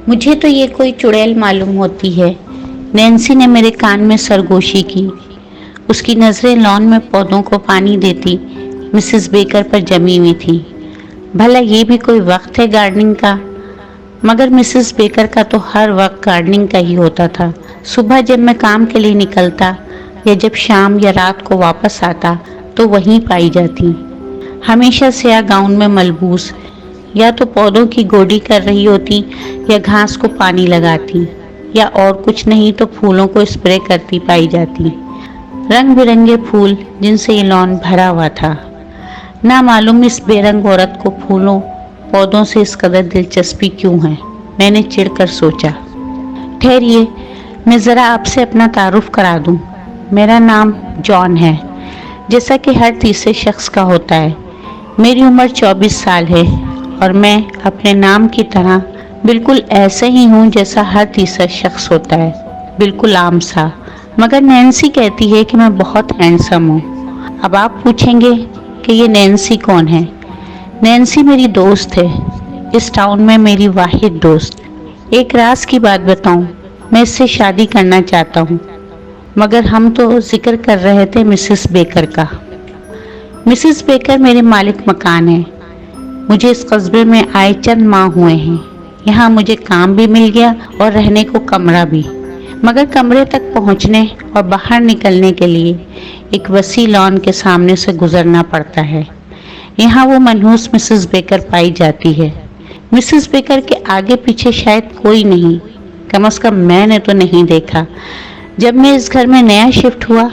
مجھے تو یہ کوئی چڑیل معلوم ہوتی ہے۔ نینسی نے میرے کان میں سرگوشی کی۔ اس کی نظریں لان میں پودوں کو پانی دیتی مسز بیکر پر جمی ہوئی تھی۔ بھلا یہ بھی کوئی وقت ہے گارڈننگ کا؟ مگر مسز بیکر کا تو ہر وقت گارڈننگ کا ہی ہوتا تھا۔ صبح جب میں کام کے لیے نکلتا یا جب شام یا رات کو واپس آتا تو وہیں پائی جاتی، ہمیشہ سیاہ گاؤن میں ملبوس، یا تو پودوں کی گوڈی کر رہی ہوتی یا گھاس کو پانی لگاتی، یا اور کچھ نہیں تو پھولوں کو اسپرے کرتی پائی جاتی۔ رنگ برنگے پھول جن سے یہ لان بھرا ہوا تھا۔ نہ معلوم اس بے رنگ عورت کو پھولوں پودوں سے اس قدر دلچسپی کیوں ہے، میں نے چڑھ کر سوچا۔ ٹھہریے، میں ذرا آپ سے اپنا تعارف کرا دوں۔ میرا نام جان ہے، جیسا کہ ہر تیسرے شخص کا ہوتا ہے۔ میری عمر 24 سال ہے اور میں اپنے نام کی طرح بالکل ایسے ہی ہوں جیسا ہر تیسرا شخص ہوتا ہے، بالکل عام سا۔ مگر نینسی کہتی ہے کہ میں بہت ہینڈسم ہوں۔ اب آپ پوچھیں گے کہ یہ نینسی کون ہے؟ نینسی میری دوست ہے، اس ٹاؤن میں میری واحد دوست۔ ایک راز کی بات بتاؤں، میں اس سے شادی کرنا چاہتا ہوں۔ مگر ہم تو ذکر کر رہے تھے مسز بیکر کا۔ مسز بیکر میرے مالک مکان ہے۔ مجھے اس قصبے میں آئے چند ماہ ہوئے ہیں۔ یہاں مجھے کام بھی مل گیا اور رہنے کو کمرہ بھی، مگر کمرے تک پہنچنے اور باہر نکلنے کے لیے ایک وسیع لان کے سامنے سے گزرنا پڑتا ہے۔ یہاں وہ منحوس مسز بیکر پائی جاتی ہے۔ مسز بیکر کے آگے پیچھے شاید کوئی نہیں، کم از کم میں نے تو نہیں دیکھا۔ جب میں اس گھر میں نیا شفٹ ہوا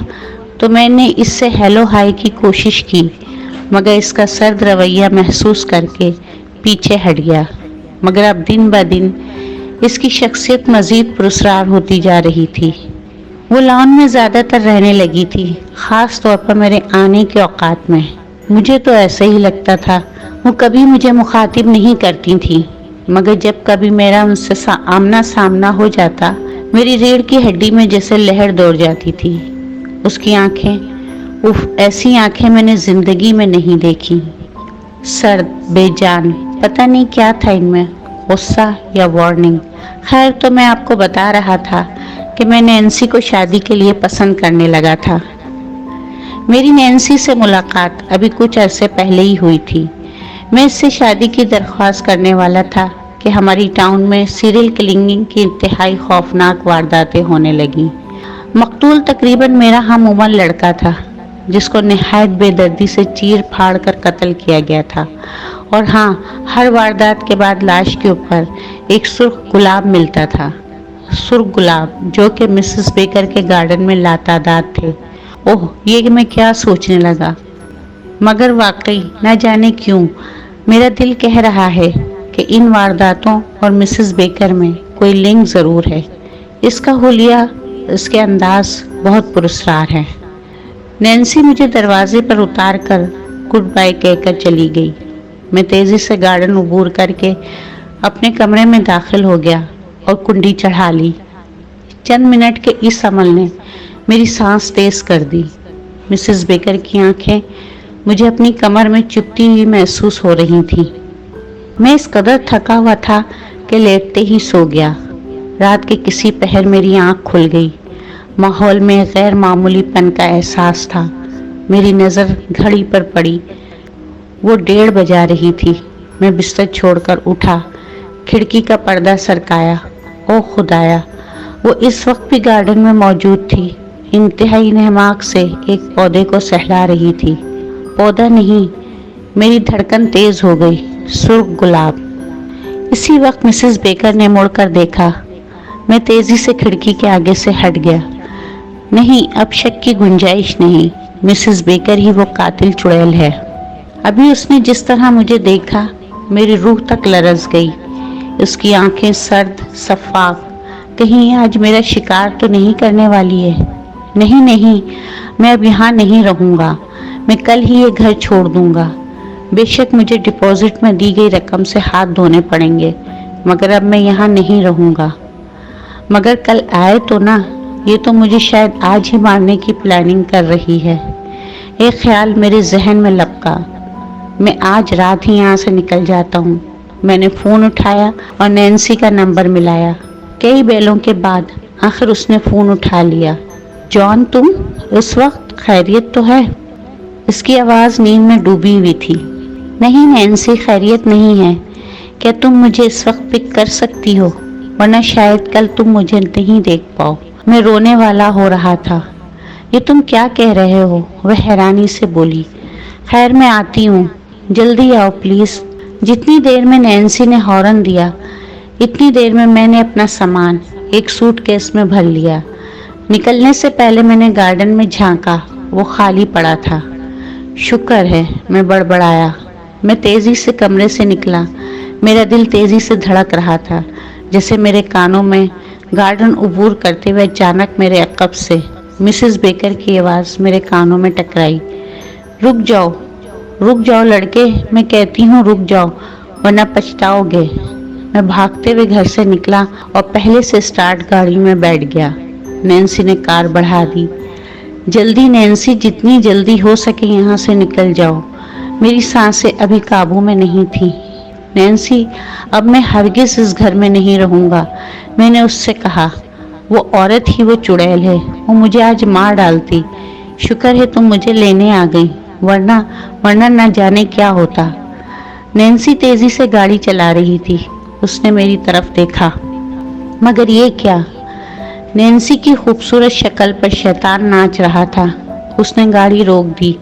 تو میں نے اس سے ہیلو ہائی کی کوشش کی، مگر اس کا سرد رویہ محسوس کر کے پیچھے ہٹ گیا۔ مگر اب دن بہ دن اس کی شخصیت مزید پراسرار ہوتی جا رہی تھی۔ وہ لان میں زیادہ تر رہنے لگی تھی، خاص طور پر میرے آنے کے اوقات میں۔ مجھے تو ایسے ہی لگتا تھا وہ کبھی مجھے مخاطب نہیں کرتی تھی، مگر جب کبھی میرا ان سے آمنا سامنا ہو جاتا، میری ریڑھ کی ہڈی میں جیسے لہر دوڑ جاتی تھی۔ اس کی آنکھیں، ایسی آنکھیں میں نے زندگی میں نہیں دیکھی۔ سرد، بے جان، پتہ نہیں کیا تھا ان میں، غصہ یا وارننگ۔ خیر، تو میں آپ کو بتا رہا تھا کہ میں نینسی کو شادی کے لیے پسند کرنے لگا تھا۔ میری نینسی سے ملاقات ابھی کچھ عرصے پہلے ہی ہوئی تھی۔ میں اس سے شادی کی درخواست کرنے والا تھا کہ ہماری ٹاؤن میں سیریل کلنگنگ کی انتہائی خوفناک وارداتیں ہونے لگیں۔ مقتول تقریباً میرا ہم عمر لڑکا تھا، جس کو نہایت بے دردی سے چیر پھاڑ کر قتل کیا گیا تھا، اور ہاں، ہر واردات کے بعد لاش کے اوپر ایک سرخ گلاب ملتا تھا۔ سرخ گلاب جو کہ مسز بیکر کے گارڈن میں لاتعداد تھے۔ اوہ، یہ میں کیا سوچنے لگا، مگر واقعی نہ جانے کیوں میرا دل کہہ رہا ہے کہ ان وارداتوں اور مسز بیکر میں کوئی لنک ضرور ہے۔ اس کا حلیہ، اس کے انداز بہت پراسرار ہے۔ نینسی مجھے دروازے پر اتار کر گڈ بائی کہہ کر چلی گئی۔ میں تیزی سے گارڈن عبور کر کے اپنے کمرے میں داخل ہو گیا اور کنڈی چڑھا لی۔ چند منٹ کے اس عمل نے میری سانس تیز کر دی۔ مسز بیکر کی آنکھیں مجھے اپنی کمر میں چپتی ہوئی محسوس ہو رہی تھیں۔ میں اس قدر تھکا ہوا تھا کہ لیٹتے ہی سو گیا۔ رات کے کسی پہر میری آنکھ کھل گئی۔ ماحول میں غیر معمولی پن کا احساس تھا۔ میری نظر گھڑی پر پڑی، وہ 1:30 بجا رہی تھی۔ میں بستر چھوڑ کر اٹھا، کھڑکی کا پردہ سرکایا۔ او خدایا، وہ اس وقت بھی گارڈن میں موجود تھی، انتہائی انہماک سے ایک پودے کو سہلا رہی تھی۔ پودا نہیں، میری دھڑکن تیز ہو گئی۔ سرخ گلاب۔ اسی وقت مسز بیکر نے مڑ کر دیکھا۔ میں تیزی سے کھڑکی کے آگے سے ہٹ گیا۔ نہیں، اب شک کی گنجائش نہیں، مسز بیکر ہی وہ قاتل چڑیل ہے۔ ابھی اس نے جس طرح مجھے دیکھا، میری روح تک لرز گئی۔ اس کی آنکھیں سرد، شفاف، کہیں آج میرا شکار تو نہیں کرنے والی ہے۔ نہیں نہیں، میں اب یہاں نہیں رہوں گا، میں کل ہی یہ گھر چھوڑ دوں گا۔ بے شک مجھے ڈپازٹ میں دی گئی رقم سے ہاتھ دھونے پڑیں گے، مگر اب میں یہاں نہیں رہوں گا۔ مگر کل آئے تو نہ، یہ تو مجھے شاید آج ہی مارنے کی پلاننگ کر رہی ہے۔ ایک خیال میرے ذہن میں لپکا، میں آج رات ہی یہاں سے نکل جاتا ہوں۔ میں نے فون اٹھایا اور نینسی کا نمبر ملایا۔ کئی بیلوں کے بعد آخر اس نے فون اٹھا لیا۔ جان، تم اس وقت؟ خیریت تو ہے؟ اس کی آواز نیند میں ڈوبی ہوئی تھی۔ نہیں نینسی، خیریت نہیں ہے۔ کیا تم مجھے اس وقت پک کر سکتی ہو؟ ورنہ شاید کل تم مجھے نہیں دیکھ پاؤ۔ میں رونے والا ہو رہا تھا۔ یہ تم کیا کہہ رہے ہو؟ وہ حیرانی سے بولی۔ خیر میں آتی ہوں، جلدی آؤ پلیز۔ جتنی دیر میں نینسی نے ہارن دیا، اتنی دیر میں میں نے اپنا سامان ایک سوٹ کیس میں بھر لیا۔ نکلنے سے پہلے میں نے گارڈن میں جھانکا، وہ خالی پڑا تھا۔ شکر ہے، میں بڑبڑایا۔ میں تیزی سے کمرے سے نکلا۔ میرا دل تیزی سے دھڑک رہا تھا، جیسے میرے کانوں میں گارڈن عبور کرتے ہوئے اچانک میرے عقب سے مسز بیکر کی آواز میرے کانوں میں ٹکرائی۔ رک جاؤ، رک جاؤ لڑکے، میں کہتی ہوں رک جاؤ ورنہ پچھتاؤ گے۔ میں بھاگتے ہوئے گھر سے نکلا اور پہلے سے سٹارٹ گاڑی میں بیٹھ گیا۔ نینسی نے کار بڑھا دی۔ جلدی نینسی، جتنی جلدی ہو سکے یہاں سے نکل جاؤ۔ میری سانسیں ابھی قابو میں نہیں تھی۔ نینسی، اب میں ہرگز اس گھر میں نہیں رہوں گا، میں نے اس سے کہا۔ وہ عورت ہی وہ چڑیل ہے، وہ مجھے آج مار ڈالتی۔ شکر ہے تم مجھے لینے آ گئی، ورنہ نہ جانے کیا ہوتا۔ نینسی تیزی سے گاڑی چلا رہی تھی۔ اس نے میری طرف دیکھا۔ مگر یہ کیا؟ نینسی کی خوبصورت شکل پر شیطان ناچ رہا تھا۔ اس نے گاڑی روک دی۔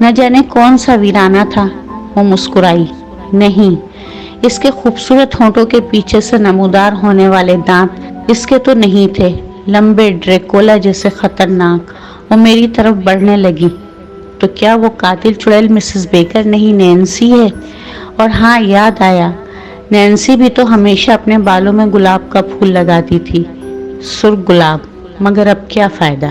نہ جانے کون سا ویرانہ تھا۔ وہ مسکرائی۔ نہیں، اس کے خوبصورت ہونٹوں کے پیچھے سے نمودار ہونے والے دانت اس کے تو نہیں تھے، لمبے، ڈریکولا جیسے خطرناک۔ وہ میری طرف بڑھنے لگی۔ تو کیا وہ قاتل چڑیل مسز بیکر نہیں نینسی ہے؟ اور ہاں، یاد آیا، نینسی بھی تو ہمیشہ اپنے بالوں میں گلاب کا پھول لگاتی تھی، سرخ گلاب۔ مگر اب کیا فائدہ؟